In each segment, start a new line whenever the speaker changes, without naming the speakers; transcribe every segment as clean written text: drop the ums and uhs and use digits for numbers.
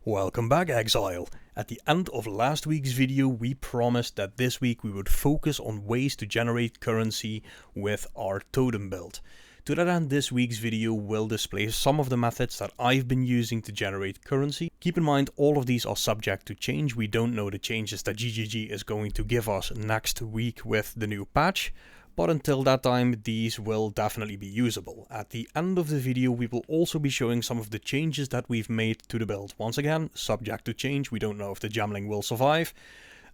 Welcome back, Exile. At the end of last week's video we promised that this week we would focus on ways to generate currency with our totem build. To that end, this week's video will display some of the methods that I've been using to generate currency. Keep in mind, all of these are subject to change. We don't know the changes that GGG is going to give us next week with the new patch. But until that time, these will definitely be usable. At the end of the video, we will also be showing some of the changes that we've made to the build. Once again, subject to change. We don't know if the Gemling will survive.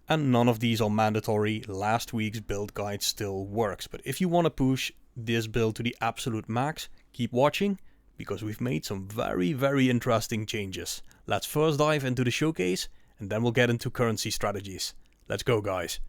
And none of these are mandatory. Last week's build guide still works. But if you want to push this build to the absolute max, keep watching, because we've made some very interesting changes. Let's first dive into the showcase, and then we'll get into currency strategies. Let's go, guys.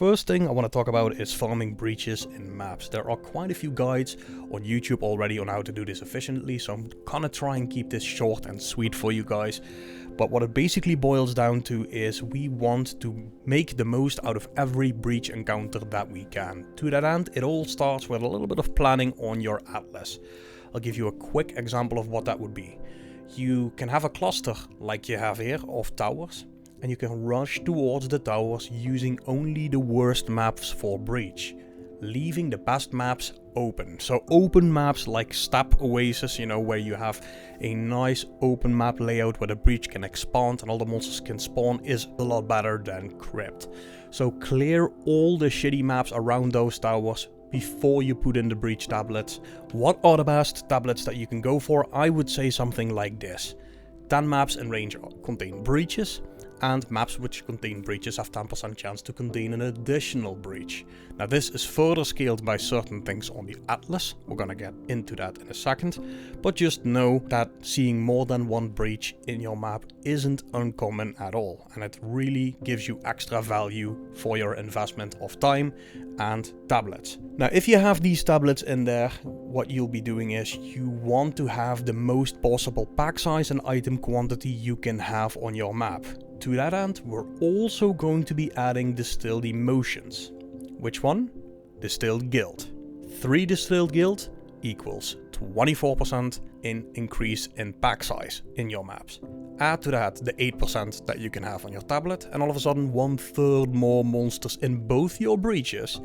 First thing I want to talk about is farming breaches in maps. There are quite a few guides on YouTube already on how to do this efficiently, so I'm gonna try and keep this short and sweet for you guys. But what it basically boils down to is we want to make the most out of every breach encounter that we can. To that end, it all starts with a little bit of planning on your atlas. I'll give you a quick example of what that would be. You can have a cluster like you have here of towers, and you can rush towards the towers using only the worst maps for breach, leaving the best maps open. So open maps like Steppe Oasis, you know, where you have a nice open map layout where the breach can expand and all the monsters can spawn, is a lot better than Crypt. So clear all the shitty maps around those towers before you put in the breach tablets. What are the best tablets that you can go for? I would say something like this. 10 maps in range contain breaches, and maps which contain breaches have 10% chance to contain an additional breach. Now this is further scaled by certain things on the atlas, we're gonna get into that in a second, but just know that seeing more than one breach in your map isn't uncommon at all, and it really gives you extra value for your investment of time and tablets. Now if you have these tablets in there, what you'll be doing is you want to have the most possible pack size and item quantity you can have on your map. To that end, we're also going to be adding distilled emotions. Which one? Distilled guild. 3 distilled guild equals 24% in increase in pack size in your maps. Add to that the 8% that you can have on your tablet, and all of a sudden 1/3 more monsters in both your breaches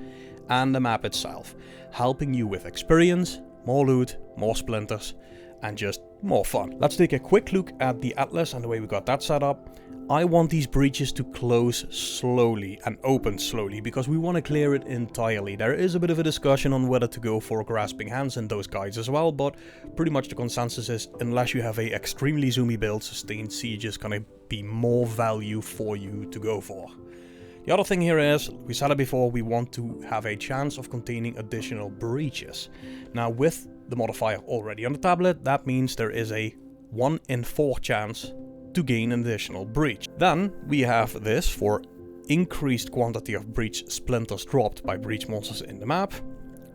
and the map itself, helping you with experience, more loot, more splinters, and just more fun. Let's take a quick look at the atlas and the way we got that set up. I want these breaches to close slowly and open slowly because we want to clear it entirely. There is a bit of a discussion on whether to go for grasping hands in those guides as well, but pretty much the consensus is unless you have a extremely zoomy build, sustained siege is going to be more value for you to go for. The other thing here is, we said it before, we want to have a chance of containing additional breaches. Now with the modifier already on the tablet, that means there is a 1 in 4 chance to gain an additional breach. Then we have this for increased quantity of breach splinters dropped by breach monsters in the map.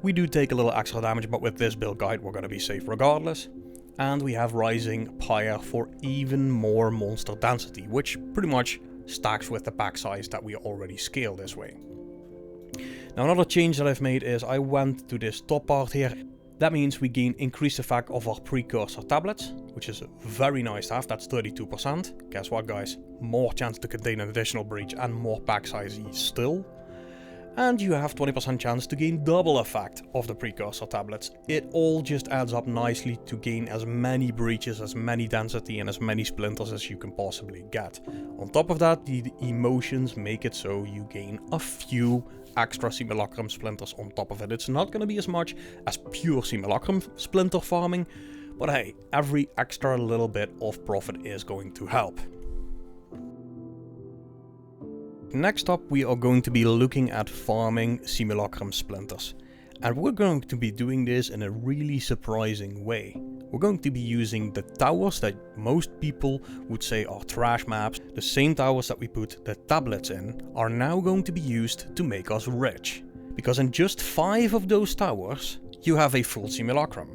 We do take a little extra damage, but with this build guide we're going to be safe regardless. And we have rising pyre for even more monster density, which pretty much stacks with the pack size that we already scaled this way. Now another change that I've made is I went to this top part here. That means we gain increased effect of our precursor tablets, which is very nice to have. That's 32%. Guess what, guys? More chance to contain an additional breach and more pack size still. And you have 20% chance to gain double effect of the precursor tablets. It all just adds up nicely to gain as many breaches, as many density and as many splinters as you can possibly get. On top of that, the emotions make it so you gain a few extra Simulacrum splinters on top of it. It's not going to be as much as pure Simulacrum splinter farming, but hey, every extra little bit of profit is going to help. Next up, we are going to be looking at farming Simulacrum splinters. And we're going to be doing this in a really surprising way. We're going to be using the towers that most people would say are trash maps. The same towers that we put the tablets in are now going to be used to make us rich. Because in just 5 of those towers, you have a full Simulacrum.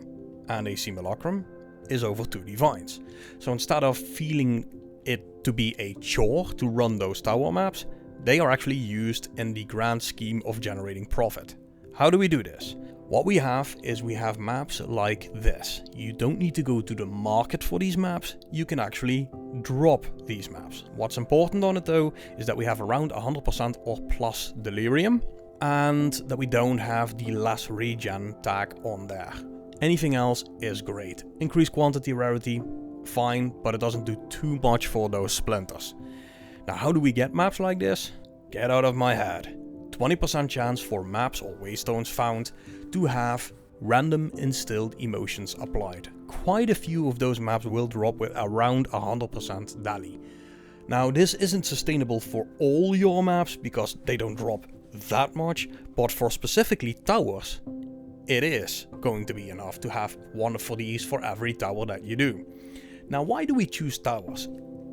And a Simulacrum is over 2 divines. So instead of feeling it to be a chore to run those tower maps, they are actually used in the grand scheme of generating profit. How do we do this? What we have is we have maps like this. You don't need to go to the market for these maps, you can actually drop these maps. What's important on it though is that we have around 100% or plus Delirium, and that we don't have the less regen tag on there. Anything else is great. Increased quantity, rarity, fine, but it doesn't do too much for those splinters. Now how do we get maps like this? Get out of my head. 20% chance for maps or waystones found to have random instilled emotions applied. Quite a few of those maps will drop with around 100% Dali. Now this isn't sustainable for all your maps because they don't drop that much, but for specifically towers, it is going to be enough to have one of these for every tower that you do. Now why do we choose towers?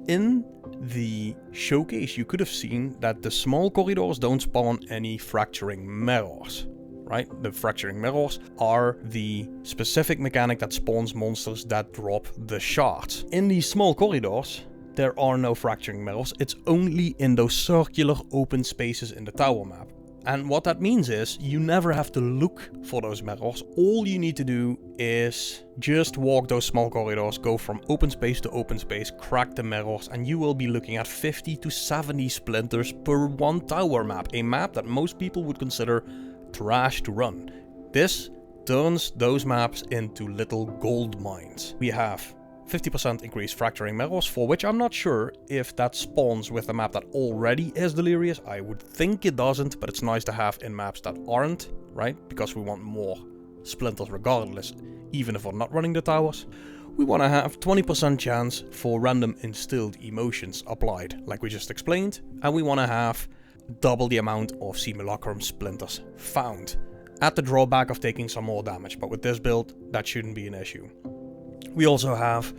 in the showcase, you could have seen that the small corridors don't spawn any fracturing mirrors, right? The fracturing mirrors are the specific mechanic that spawns monsters that drop the shards. In these small corridors, there are no fracturing mirrors. It's only in those circular open spaces in the tower map. And what that means is you never have to look for those mirrors. All you need to do is just walk those small corridors, go from open space to open space, crack the mirrors, and you will be looking at 50 to 70 splinters per one tower map. A map that most people would consider trash to run. This turns those maps into little gold mines. We have 50% increased fracturing mirrors, for which I'm not sure if that spawns with a map that already is delirious. I would think it doesn't, but it's nice to have in maps that aren't, right? Because we want more splinters regardless, even if we're not running the towers. We want to have 20% chance for random instilled emotions applied, like we just explained, and we want to have double the amount of Simulacrum splinters found, at the drawback of taking some more damage, but with this build, that shouldn't be an issue. We also have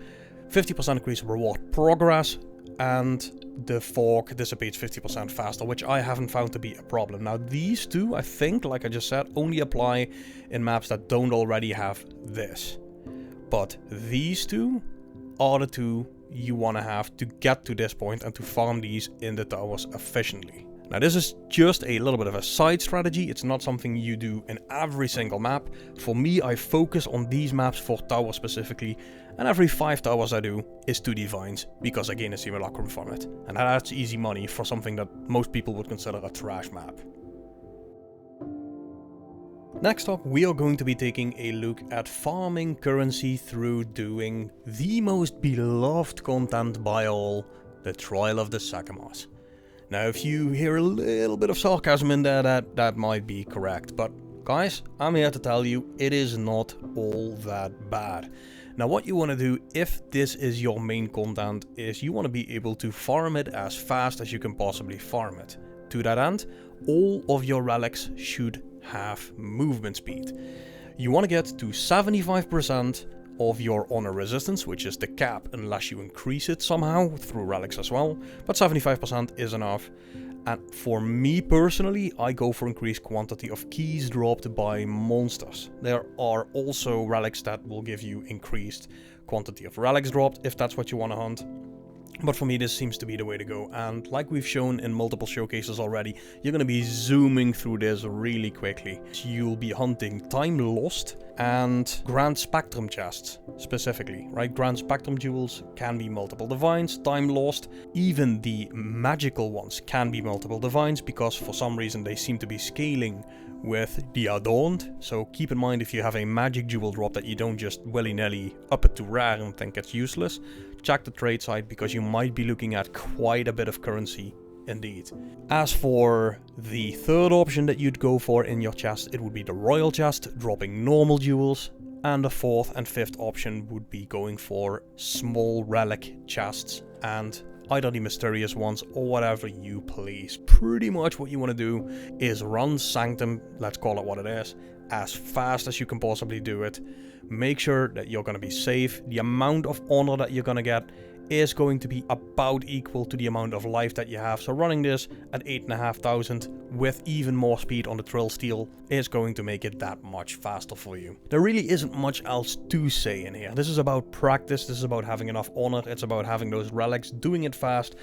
50% increased reward progress, and the fog dissipates 50% faster, which I haven't found to be a problem. Now these two, I think, like I just said, only apply in maps that don't already have this. But these two are the two you want to have to get to this point and to farm these in the towers efficiently. Now this is just a little bit of a side strategy, it's not something you do in every single map. For me, I focus on these maps for towers specifically, and every 5 towers I do is 2 divines, because I gain a Simulacrum from it. And that's easy money for something that most people would consider a trash map. Next up, we are going to be taking a look at farming currency through doing the most beloved content by all, the Trial of the Sagamores. Now, if you hear a little bit of sarcasm in there, that might be correct. But guys, I'm here to tell you, it is not all that bad. Now, what you want to do, if this is your main content, is you want to be able to farm it as fast as you can possibly farm it. To that end, all of your relics should have movement speed. You want to get to 75% of your honor resistance, which is the cap unless you increase it somehow through relics as well, but 75% is enough. And for me personally, I go for increased quantity of keys dropped by monsters. There are also relics that will give you increased quantity of relics dropped if that's what you want to hunt. But for me, this seems to be the way to go, and like we've shown in multiple showcases already, you're going to be zooming through this really quickly. So you'll be hunting Time Lost and Grand Spectrum chests, specifically, right? Grand Spectrum jewels can be multiple divines, Time Lost, even the magical ones can be multiple divines, because for some reason they seem to be scaling with the Adorned. So keep in mind, if you have a magic jewel drop, that you don't just willy-nilly up it to rare and think it's useless. Check the trade site, because you might be looking at quite a bit of currency indeed. As for the third option that you'd go for in your chest, it would be the royal chest, dropping normal jewels. And the fourth and fifth option would be going for small relic chests, and either the mysterious ones or whatever you please. Pretty much what you want to do is run Sanctum, let's call it what it is, as fast as you can possibly do it. Make sure that you're going to be safe. The amount of honor that you're going to get is going to be about equal to the amount of life that you have. So running this at 8,500 with even more speed on the Trill Steel is going to make it that much faster for you. There really isn't much else to say in here. This is about practice, this is about having enough honor, it's about having those relics, doing it fast,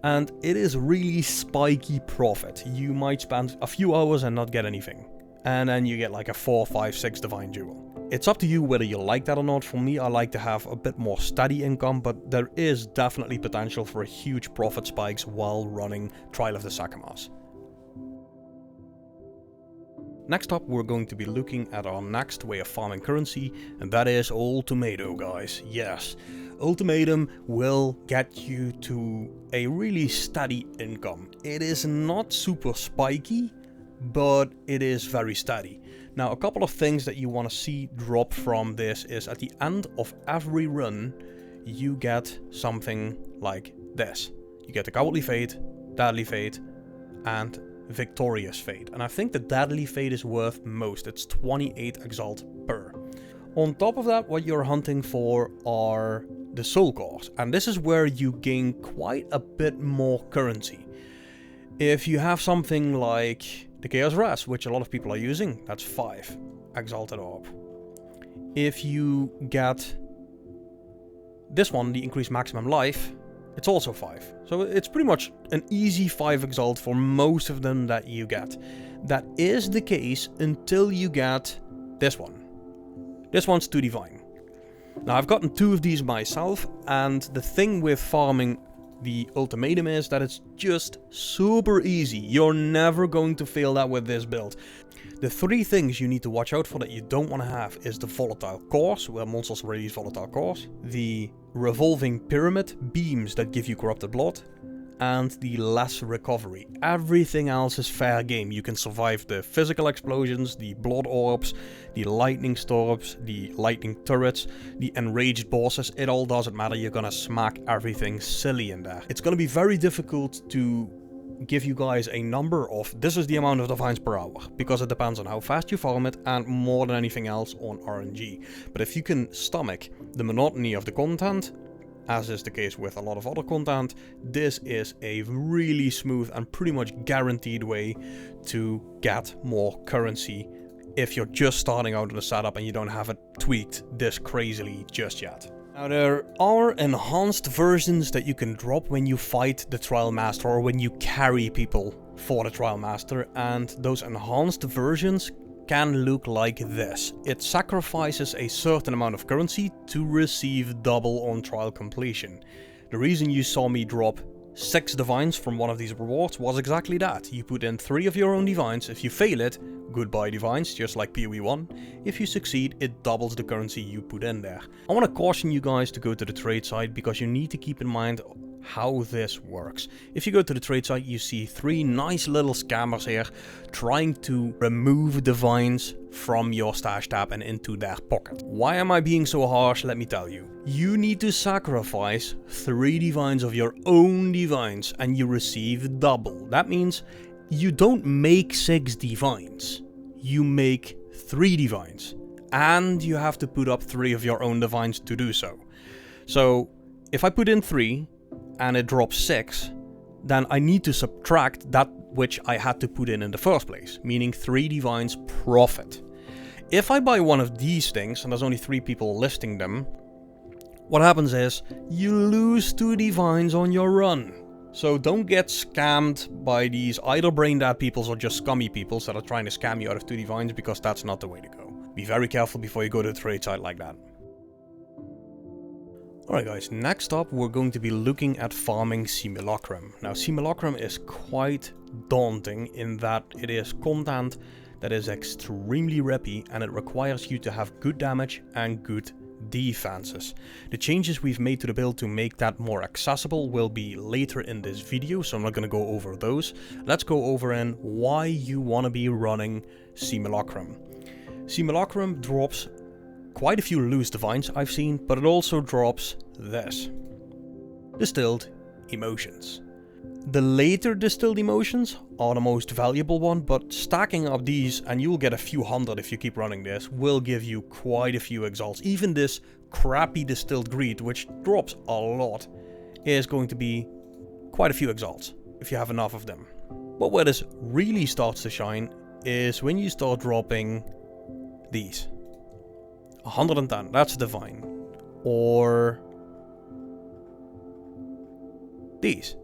and it is really spiky profit. You might spend a few hours and not get anything, and then you get like a 4, 5, 6 divine jewel. It's up to you whether you like that or not. For me, I like to have a bit more steady income, but there is definitely potential for huge profit spikes while running Trial of the Sagamores. Next up, we're going to be looking at our next way of farming currency, and that is Ultimatum, guys. Yes, Ultimatum will get you to a really steady income. It is not super spiky, but it is very steady. Now, a couple of things that you want to see drop from this is at the end of every run, you get something like this. You get the Cowardly Fate, Deadly Fate, and Victorious Fate. And I think the Deadly Fate is worth most. It's 28 Exalt per. On top of that, what you're hunting for are the soul cores, and this is where you gain quite a bit more currency. If you have something like the Chaos Ras, which a lot of people are using, that's 5 Exalted Orb. If you get this one, the increased maximum life, it's also 5. So it's pretty much an easy 5 Exalt for most of them that you get. That is the case until you get this one. This one's 2 Divine. Now I've gotten 2 of these myself, and the thing with farming the Ultimatum is that it's just super easy. You're never going to fail that with this build. The 3 things you need to watch out for that you don't want to have is the volatile cores, where monsters release volatile cores, the revolving pyramid beams that give you corrupted blood, and the less recovery. Everything else is fair game. You can survive the physical explosions, the blood orbs, the lightning storms, the lightning turrets, the enraged bosses. It all doesn't matter. You're gonna smack everything silly in there. It's gonna be very difficult to give you guys a number of this is the amount of divines per hour, because it depends on how fast you farm it and more than anything else on RNG. But if you can stomach the monotony of the content, as is the case with a lot of other content, this is a really smooth and pretty much guaranteed way to get more currency if you're just starting out in the setup and you don't have it tweaked this crazily just yet. Now there are enhanced versions that you can drop when you fight the Trial Master or when you carry people for the Trial Master, and those enhanced versions can look like this. It sacrifices a certain amount of currency to receive double on trial completion. The reason you saw me drop 6 divines from one of these rewards was exactly that. You put in 3 of your own divines. If you fail it, goodbye divines, just like PoE 1. If you succeed, it doubles the currency you put in there. I want to caution you guys to go to the trade site, because you need to keep in mind how this works. If you go to the trade site, you see 3 nice little scammers here trying to remove divines from your stash tab and into their pocket. Why am I being so harsh? Let me tell you. You need to sacrifice 3 divines of your own divines and you receive double. That means you don't make 6 divines. You make 3 divines. And you have to put up 3 of your own divines to do so. So if I put in 3 and it drops 6, then I need to subtract that which I had to put in the first place, meaning 3 divines profit. If I buy one of these things, and there's only 3 people listing them, what happens is you lose 2 divines on your run. So don't get scammed by these either brain dead peoples or just scummy peoples that are trying to scam you out of 2 divines, because that's not the way to go. Be very careful before you go to the trade site like that. Alright guys, next up we're going to be looking at farming Simulacrum. Now Simulacrum is quite daunting in that it is content that is extremely rippy and it requires you to have good damage and good defenses. The changes we've made to the build to make that more accessible will be later in this video, so I'm not going to go over those. Let's go over in why you want to be running Simulacrum. Simulacrum drops quite a few loose divines I've seen, but it also drops this. Distilled emotions. The later distilled emotions are the most valuable one, but stacking up these, and you'll get a few hundred if you keep running this, will give you quite a few exalts. Even this crappy distilled greed, which drops a lot, is going to be quite a few exalts if you have enough of them. But where this really starts to shine is when you start dropping these. 110, that's divine. Or these.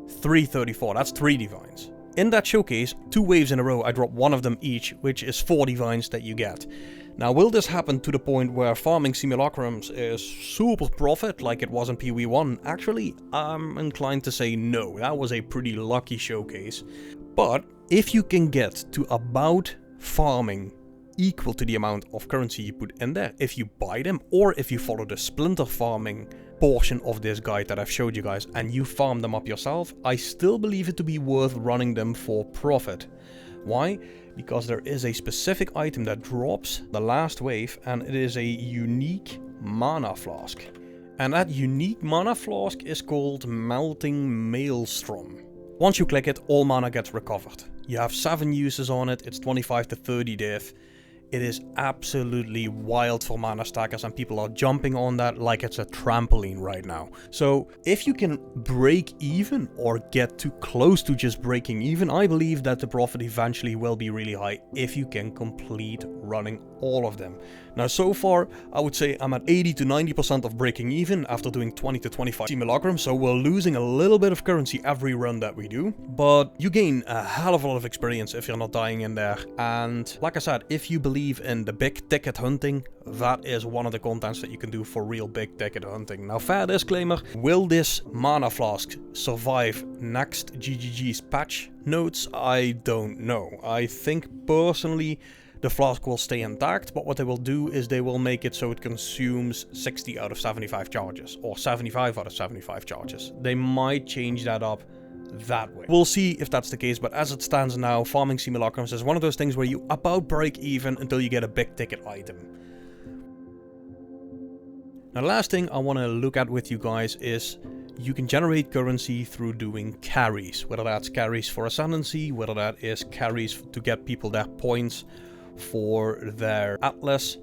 334, that's 3 divines. In that showcase, 2 waves in a row, I drop 1 of them each, which is 4 divines that you get. Now, will this happen to the point where farming Simulacrums is super profit like it was in PoE 1? Actually, I'm inclined to say no. That was a pretty lucky showcase. But if you can get to about farming equal to the amount of currency you put in there, if you buy them, or if you follow the Splinter farming portion of this guide that I've showed you guys and you farm them up yourself, I still believe it to be worth running them for profit. Why? Because there is a specific item that drops the last wave, and it is a unique mana flask. And that unique mana flask is called Melting Maelstrom. Once you click it, all mana gets recovered. You have 7 uses on it, it's 25 to 30 div. it is absolutely wild for mana stackers, and people are jumping on that like it's a trampoline right now. So if you can break even or get too close to just breaking even, I believe that the profit eventually will be really high if you can complete running all of them. Now so far I would say I'm at 80 to 90% of breaking even after doing 20 to 25 Simulacrum, so we're losing a little bit of currency every run that we do, but you gain a hell of a lot of experience if you're not dying in there. And like I said, if you believe in the big ticket hunting, that is one of the contents that you can do for real big ticket hunting. Now, fair disclaimer, will this mana flask survive next GGG's patch notes? I don't know. I think personally the flask will stay intact, but what they will do is they will make it so it consumes 60 out of 75 charges, or 75 out of 75 charges. They might change that up that way. We'll see if that's the case, but as it stands now, farming Simulacrums is one of those things where you about break even until you get a big ticket item. Now, the last thing I want to look at with you guys is you can generate currency through doing carries, whether that's carries for Ascendancy, whether that is carries to get people their points for their Atlas.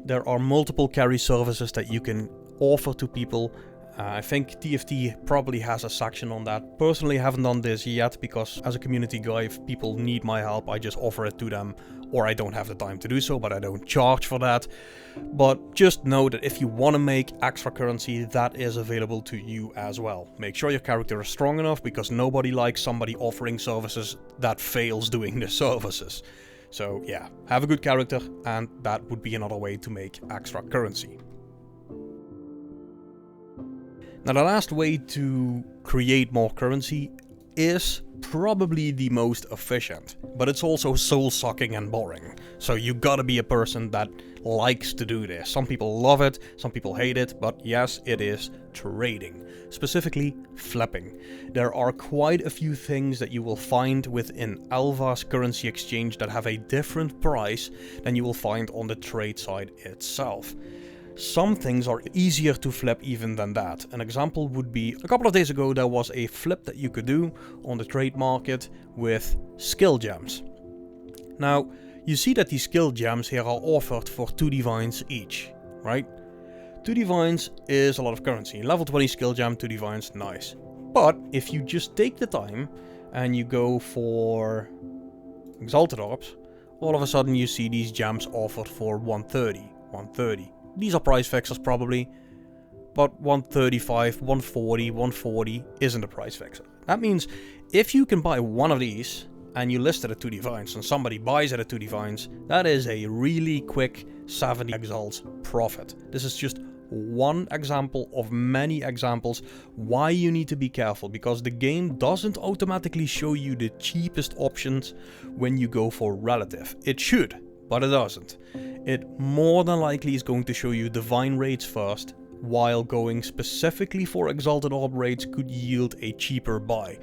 There are multiple carry services that you can offer to people. I think TFT probably has a section on that. Personally, I haven't done this yet because as a community guy, if people need my help, I just offer it to them, or I don't have the time to do so, but I don't charge for that. But just know that if you want to make extra currency, that is available to you as well. Make sure your character is strong enough, because nobody likes somebody offering services that fails doing the services. So yeah, have a good character, and that would be another way to make extra currency. Now, the last way to create more currency is probably the most efficient, but it's also soul-sucking and boring. So you gotta be a person that likes to do this. Some people love it, some people hate it, but yes, it is trading. Specifically, flipping. There are quite a few things that you will find within Alva's currency exchange that have a different price than you will find on the trade side itself. Some things are easier to flip even than that. An example would be, a couple of days ago there was a flip that you could do on the trade market with skill gems. Now, you see that these skill gems here are offered for 2 divines each, right? 2 divines is a lot of currency. Level 20 skill gem, 2 divines, nice. But if you just take the time and you go for Exalted Orbs, all of a sudden you see these gems offered for 130, 130. These are price fixers probably, but 135, 140, 140 isn't a price fixer. That means if you can buy one of these and you list it at 2 divines and somebody buys it at 2 divines, that is a really quick 70 exalts profit. This is just one example of many examples why you need to be careful, because the game doesn't automatically show you the cheapest options when you go for relative. It should, but it doesn't. It more than likely is going to show you divine rates first, while going specifically for Exalted Orb rates could yield a cheaper buy.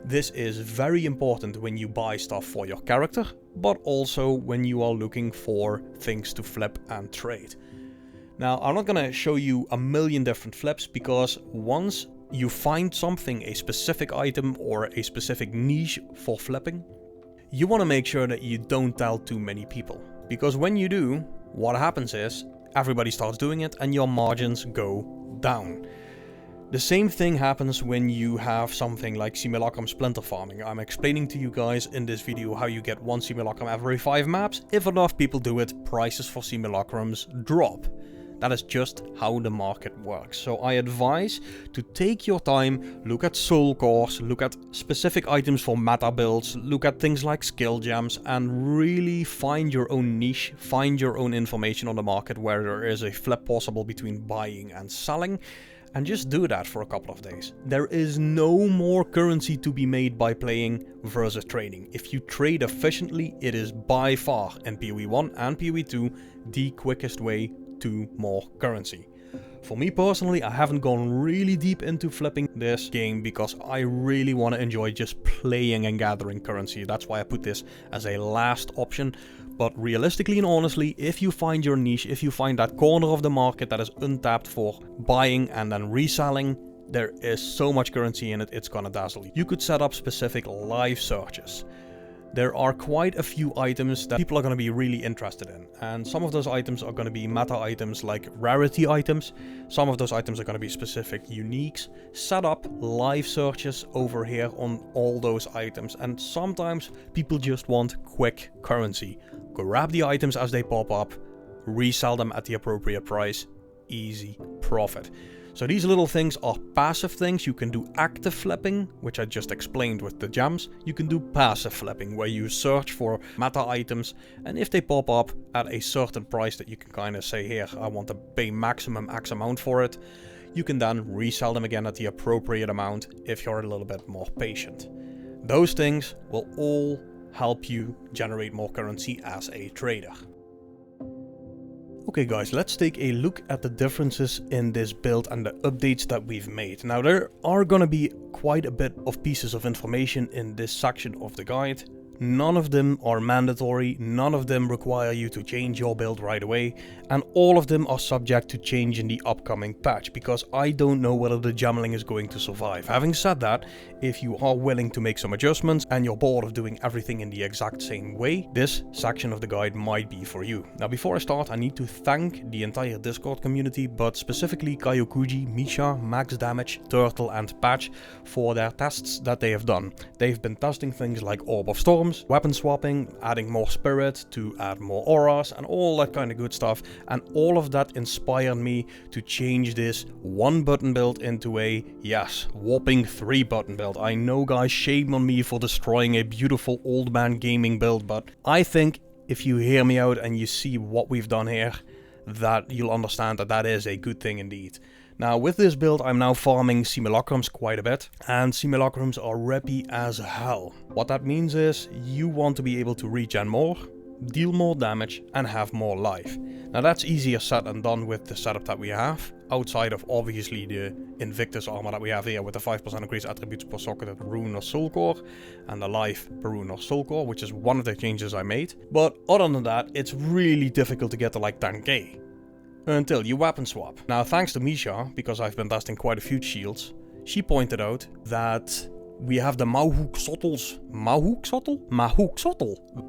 This is very important when you buy stuff for your character, but also when you are looking for things to flip and trade. Now, I'm not gonna show you a million different flips, because once you find something, a specific item or a specific niche for flipping, you want to make sure that you don't tell too many people. Because when you do, what happens is everybody starts doing it and your margins go down. The same thing happens when you have something like Simulacrum Splinter farming. I'm explaining to you guys in this video how you get 1 Simulacrum every 5 maps. If enough people do it, prices for Simulacrums drop. That is just how the market works. So I advise to take your time, look at soul cores, look at specific items for meta builds, look at things like skill gems, and really find your own niche, find your own information on the market where there is a flip possible between buying and selling, and just do that for a couple of days. There is no more currency to be made by playing versus trading. If you trade efficiently, it is by far, in PoE 1 and PoE 2, the quickest way to more currency. For me personally, I haven't gone really deep into flipping this game because I really want to enjoy just playing and gathering currency. That's why I put this as a last option. But realistically and honestly, if you find your niche, if you find that corner of the market that is untapped for buying and then reselling, there is so much currency in it, it's gonna dazzle you. You could set up specific live searches. there are quite a few items that people are going to be really interested in. And some of those items are going to be meta items like rarity items. Some of those items are going to be specific uniques. Set up live searches over here on all those items. And sometimes people just want quick currency. Grab the items as they pop up, resell them at the appropriate price, easy profit. So these little things are passive things. You can do active flipping, which I just explained with the gems. You can do passive flipping, where you search for meta items, and if they pop up at a certain price that you can kind of say, here, I want to pay maximum X amount for it, you can then resell them again at the appropriate amount if you're a little bit more patient. Those things will all help you generate more currency as a trader. Okay guys, let's take a look at the differences in this build and the updates that we've made. Now there are gonna be quite a bit of pieces of information in this section of the guide. None of them are mandatory, none of them require you to change your build right away, and all of them are subject to change in the upcoming patch, because I don't know whether the Gemling is going to survive. Having said that, if you are willing to make some adjustments and you're bored of doing everything in the exact same way, this section of the guide might be for you. Now before I start, I need to thank the entire Discord community, but specifically Kayokuji, Misha, Max Damage, Turtle and Patch for their tests that they have done. They've been testing things like Orb of Storm, weapon swapping, adding more spirit to add more auras and all that kind of good stuff, and all of that inspired me to change this 1-button build into a, yes, whopping 3-button build. I know guys, shame on me for destroying a beautiful old man gaming build, but I think if you hear me out and you see what we've done here, that you'll understand that that is a good thing indeed. Now with this build I'm now farming Simulacrums quite a bit, and Simulacrums are reppy as hell. What that means is you want to be able to regen more, deal more damage and have more life. Now that's easier said than done with the setup that we have, outside of obviously the Invictus armor that we have here with the 5% increased attributes per socketed rune or soul core, and the life per rune or soul core, which is one of the changes I made. But other than that, it's really difficult to get to like 10k. Until you weapon swap. Now thanks to Misha, because I've been testing quite a few shields, she pointed out that we have the Mahuk Sottle,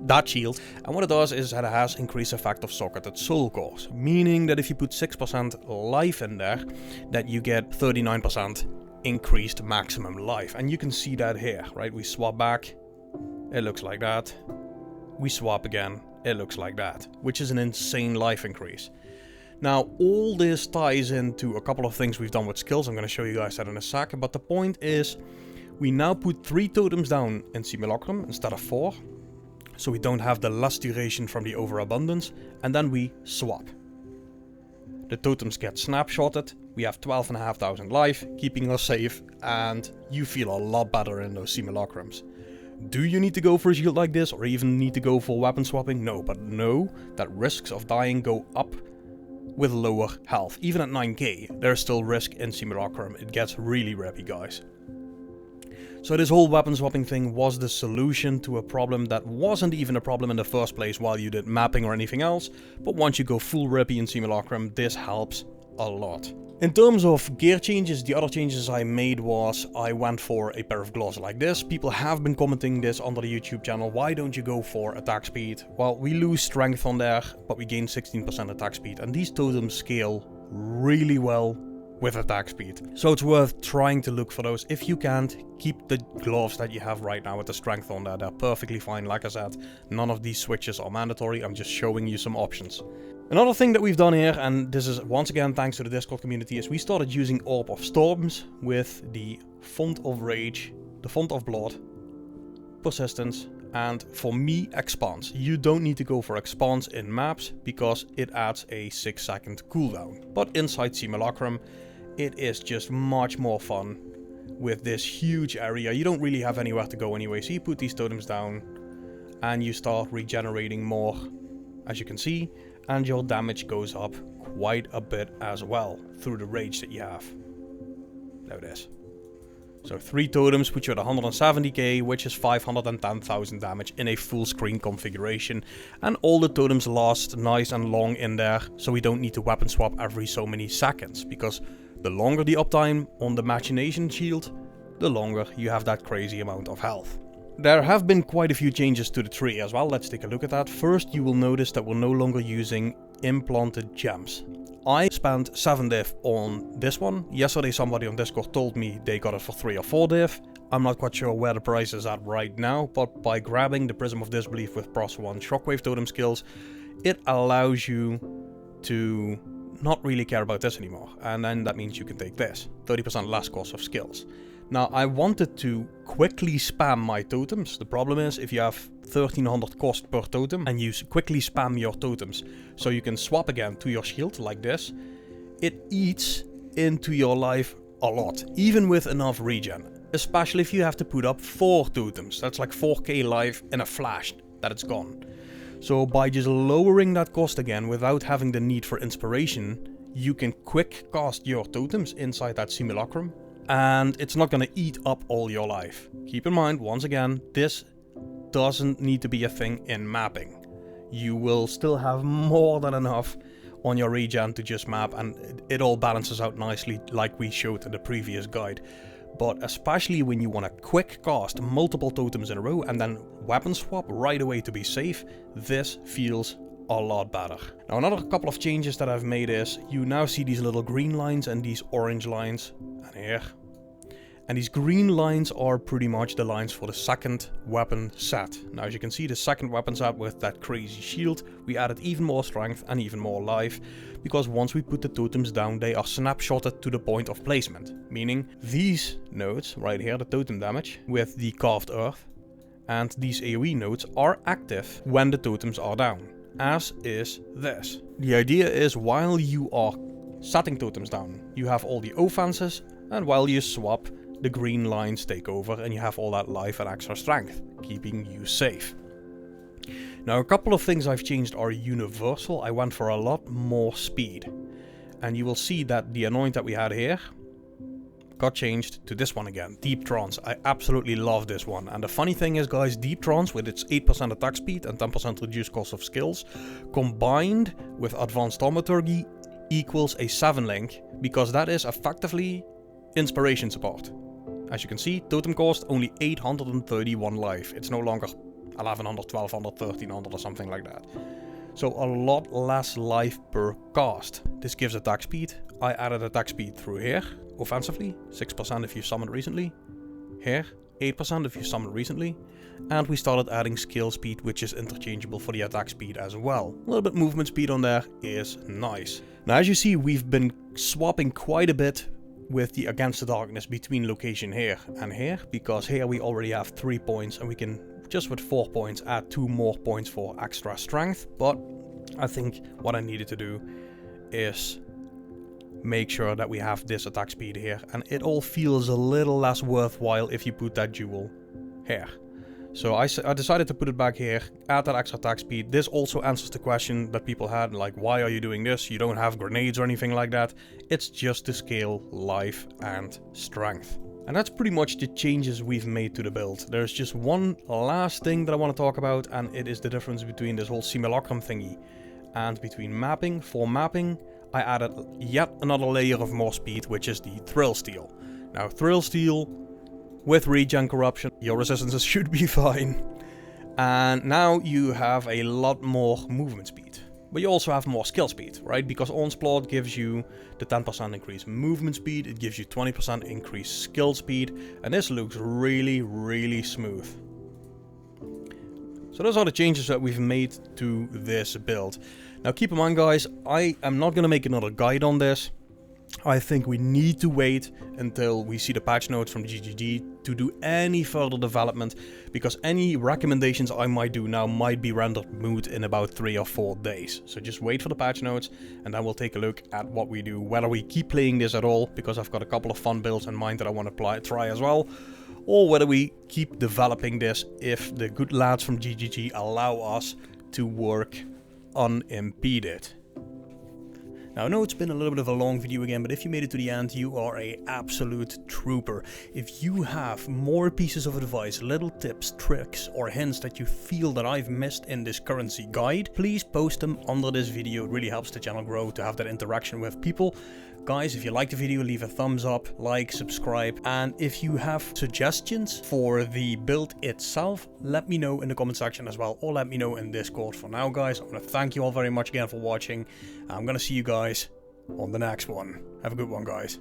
that shield, and what it does is that it has increased effect of socketed soul cores, meaning that if you put 6% life in there, that you get 39% increased maximum life, and you can see that here, right? We swap back, it looks like that, we swap again, it looks like that, which is an insane life increase. Now, all this ties into a couple of things we've done with skills. I'm going to show you guys that in a sec. But the point is, we now put 3 totems down in Simulacrum instead of 4. So we don't have the less duration from the overabundance. And then we swap. The totems get snapshotted. We have 12,500 life, keeping us safe. And you feel a lot better in those Simulacrums. Do you need to go for a shield like this, or even need to go for weapon swapping? No, but know that risks of dying go up with lower health. Even at 9k, there's still risk in Simulacrum. It gets really reppy, guys. So this whole weapon swapping thing was the solution to a problem that wasn't even a problem in the first place while you did mapping or anything else, but once you go full reppy in Simulacrum, this helps a lot. In terms of gear changes, the other changes I made was I went for a pair of gloves like this. People have been commenting this under the YouTube channel. Why don't you go for attack speed? Well, we lose strength on there, but we gain 16% attack speed. And these totems scale really well with attack speed. So it's worth trying to look for those. If you can't, keep the gloves that you have right now with the strength on there. They're perfectly fine. Like I said, none of these switches are mandatory. I'm just showing you some options. Another thing that we've done here, and this is once again thanks to the Discord community, is we started using Orb of Storms with the Font of Rage, the Font of Blood, Persistence, and for me, Expanse. You don't need to go for Expanse in maps because it adds a 6-second cooldown. But inside Simulacrum, it is just much more fun with this huge area. You don't really have anywhere to go anyway, so you put these totems down and you start regenerating more, as you can see. And your damage goes up quite a bit as well through the rage that you have. There it is. So 3 totems put you at 170k, which is 510,000 damage in a full screen configuration. And all the totems last nice and long in there, so we don't need to weapon swap every so many seconds. Because the longer the uptime on the Machination shield, the longer you have that crazy amount of health. there have been quite a few changes to the tree as well. Let's take a look at that. First, you will notice that we're no longer using implanted gems. I spent 7 div on this one. Yesterday somebody on Discord told me they got it for 3 or 4 div. I'm not quite sure where the price is at right now, but by grabbing the Prism of Disbelief with +1 Shockwave totem skills, it allows you to not really care about this anymore. And then that means you can take this, 30% less cost of skills. Now, I wanted to quickly spam my totems. The problem is, if you have 1300 cost per totem and you quickly spam your totems so you can swap again to your shield like this, it eats into your life a lot, even with enough regen. Especially if you have to put up 4 totems. That's like 4k life in a flash that it's gone. So by just lowering that cost again without having the need for inspiration, you can quick cast your totems inside that Simulacrum. And it's not gonna eat up all your life. Keep in mind, once again, this doesn't need to be a thing in mapping. You will still have more than enough on your regen to just map, and it all balances out nicely like we showed in the previous guide. But especially when you want to quick cast multiple totems in a row and then weapon swap right away to be safe, this feels a lot better. Now, another couple of changes that I've made is you now see these little green lines and these orange lines, and here. And these green lines are pretty much the lines for the second weapon set. Now, as you can see, the second weapon set with that crazy shield, we added even more strength and even more life, because once we put the totems down, they are snapshotted to the point of placement. Meaning, these nodes right here, the totem damage with the carved earth, and these AoE nodes are active when the totems are down, as is this. The idea is, while you are setting totems down, you have all the offenses, and while you swap, the green lines take over and you have all that life and extra strength, keeping you safe. Now, a couple of things I've changed are universal. I went for a lot more speed. And you will see that the anoint that we had here got changed to this one again, Deep Trance. I absolutely love this one. And the funny thing is, guys, Deep Trance with its 8% attack speed and 10% reduced cost of skills, combined with Advanced Thaumaturgy, equals a 7 link, because that is effectively inspiration support. As you can see, totem cost only 831 life. It's no longer 1100, 1200, 1300 or something like that. So a lot less life per cast. This gives attack speed. I added attack speed through here, offensively, 6% if you summoned recently. Here, 8% if you summoned recently. And we started adding skill speed, which is interchangeable for the attack speed as well. A little bit movement speed on there is nice. Now, as you see, we've been swapping quite a bit with the Against the Darkness between location here and here, because here we already have 3 points and we can just with 4 points add 2 more points for extra strength. But I think what I needed to do is make sure that we have this attack speed here, and it all feels a little less worthwhile if you put that jewel here. So I decided to put it back here, add that extra attack speed. This also answers the question that people had, like, why are you doing this? You don't have grenades or anything like that. It's just to scale life and strength. And that's pretty much the changes we've made to the build. There's just one last thing that I want to talk about, and it is the difference between this whole Simulacrum thingy and between mapping. For mapping, I added yet another layer of more speed, which is the Thrill Steel. Now, Thrill Steel, with regen corruption, your resistances should be fine. And now you have a lot more movement speed. But you also have more skill speed, right? Because Onslaught gives you the 10% increase movement speed, it gives you 20% increased skill speed, and this looks really, really smooth. So those are the changes that we've made to this build. Now keep in mind, guys, I am not going to make another guide on this. I think we need to wait until we see the patch notes from GGG to do any further development, because any recommendations I might do now might be rendered moot in about 3 or 4 days. So just wait for the patch notes, and then we'll take a look at what we do, whether we keep playing this at all, because I've got a couple of fun builds in mind that I want to try as well, or whether we keep developing this if the good lads from GGG allow us to work unimpeded. Now, I know it's been a little bit of a long video again, but if you made it to the end, you are an absolute trooper. If you have more pieces of advice, little tips, tricks, or hints that you feel that I've missed in this currency guide, please post them under this video. It really helps the channel grow to have that interaction with people. Guys, if you liked the video, leave a thumbs up, like, subscribe, and if you have suggestions for the build itself, let me know in the comment section as well, or let me know in Discord. For now, guys, I'm going to thank you all very much again for watching. I'm going to see you guys on the next one. Have a good one, guys.